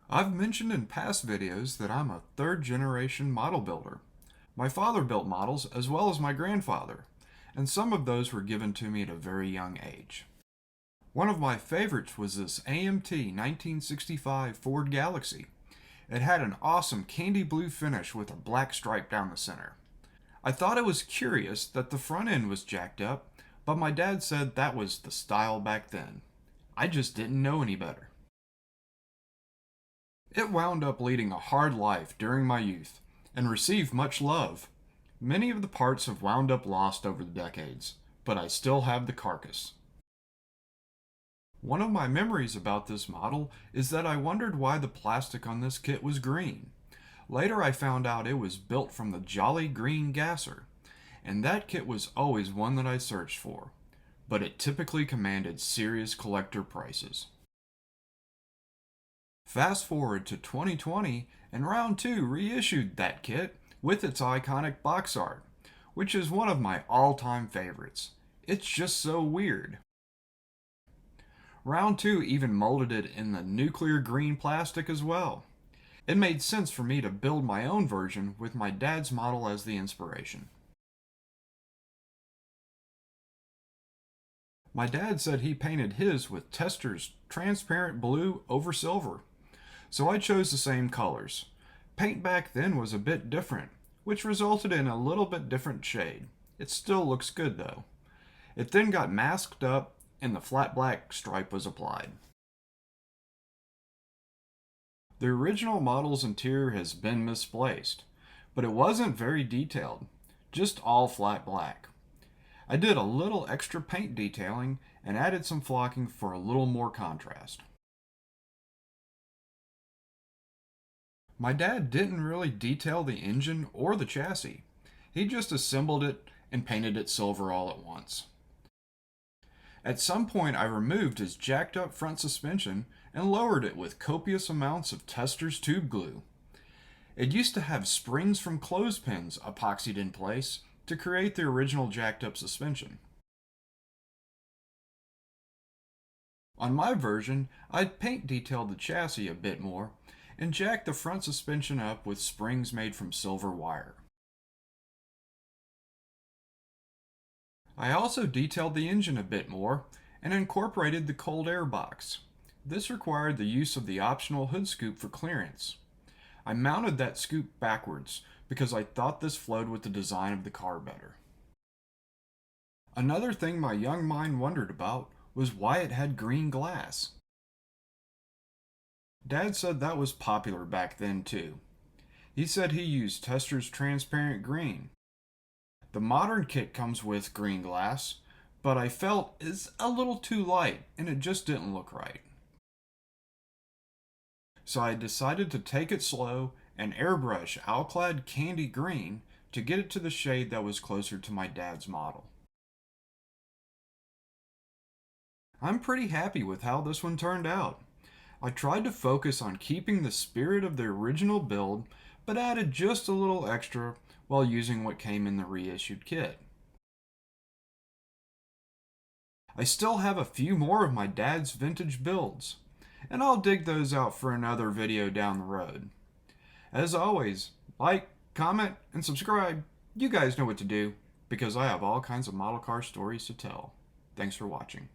I've mentioned in past videos that I'm a third-generation model builder. My father built models as well as my grandfather, and some of those were given to me at a very young age. One of my favorites was this AMT 1965 Ford Galaxie. It had an awesome candy blue finish with a black stripe down the center. I thought it was curious that the front end was jacked up, but my dad said that was the style back then. I just didn't know any better. It wound up leading a hard life during my youth and received much love. Many of the parts have wound up lost over the decades, but I still have the carcass. One of my memories about this model is that I wondered why the plastic on this kit was green. Later I found out it was built from the Jolly Green Gasser, and that kit was always one that I searched for, but it typically commanded serious collector prices. Fast forward to 2020, and Round 2 reissued that kit with its iconic box art, which is one of my all-time favorites. It's just so weird. Round 2 even molded it in the nuclear green plastic as well. It made sense for me to build my own version with my dad's model as the inspiration. My dad said he painted his with Tester's transparent blue over silver, so I chose the same colors. Paint back then was a bit different, which resulted in a little bit different shade. It still looks good though. It then got masked up and the flat black stripe was applied. The original model's interior has been misplaced, but it wasn't very detailed, just all flat black. I did a little extra paint detailing and added some flocking for a little more contrast. My dad didn't really detail the engine or the chassis. He just assembled it and painted it silver all at once. At some point I removed his jacked up front suspension and lowered it with copious amounts of Tester's tube glue. It used to have springs from clothespins epoxied in place to create the original jacked up suspension. On my version, I'd paint detailed the chassis a bit more and jacked the front suspension up with springs made from silver wire. I also detailed the engine a bit more and incorporated the cold air box. This required the use of the optional hood scoop for clearance. I mounted that scoop backwards because I thought this flowed with the design of the car better. Another thing my young mind wondered about was why it had green glass. Dad said that was popular back then too. He said he used Tester's transparent green. The modern kit comes with green glass, but I felt it's a little too light and it just didn't look right. So I decided to take it slow and airbrush Alclad Candy Green to get it to the shade that was closer to my dad's model. I'm pretty happy with how this one turned out. I tried to focus on keeping the spirit of the original build, but added just a little extra while using what came in the reissued kit. I still have a few more of my dad's vintage builds, and I'll dig those out for another video down the road. As always, like, comment, and subscribe. You guys know what to do, because I have all kinds of model car stories to tell. Thanks for watching.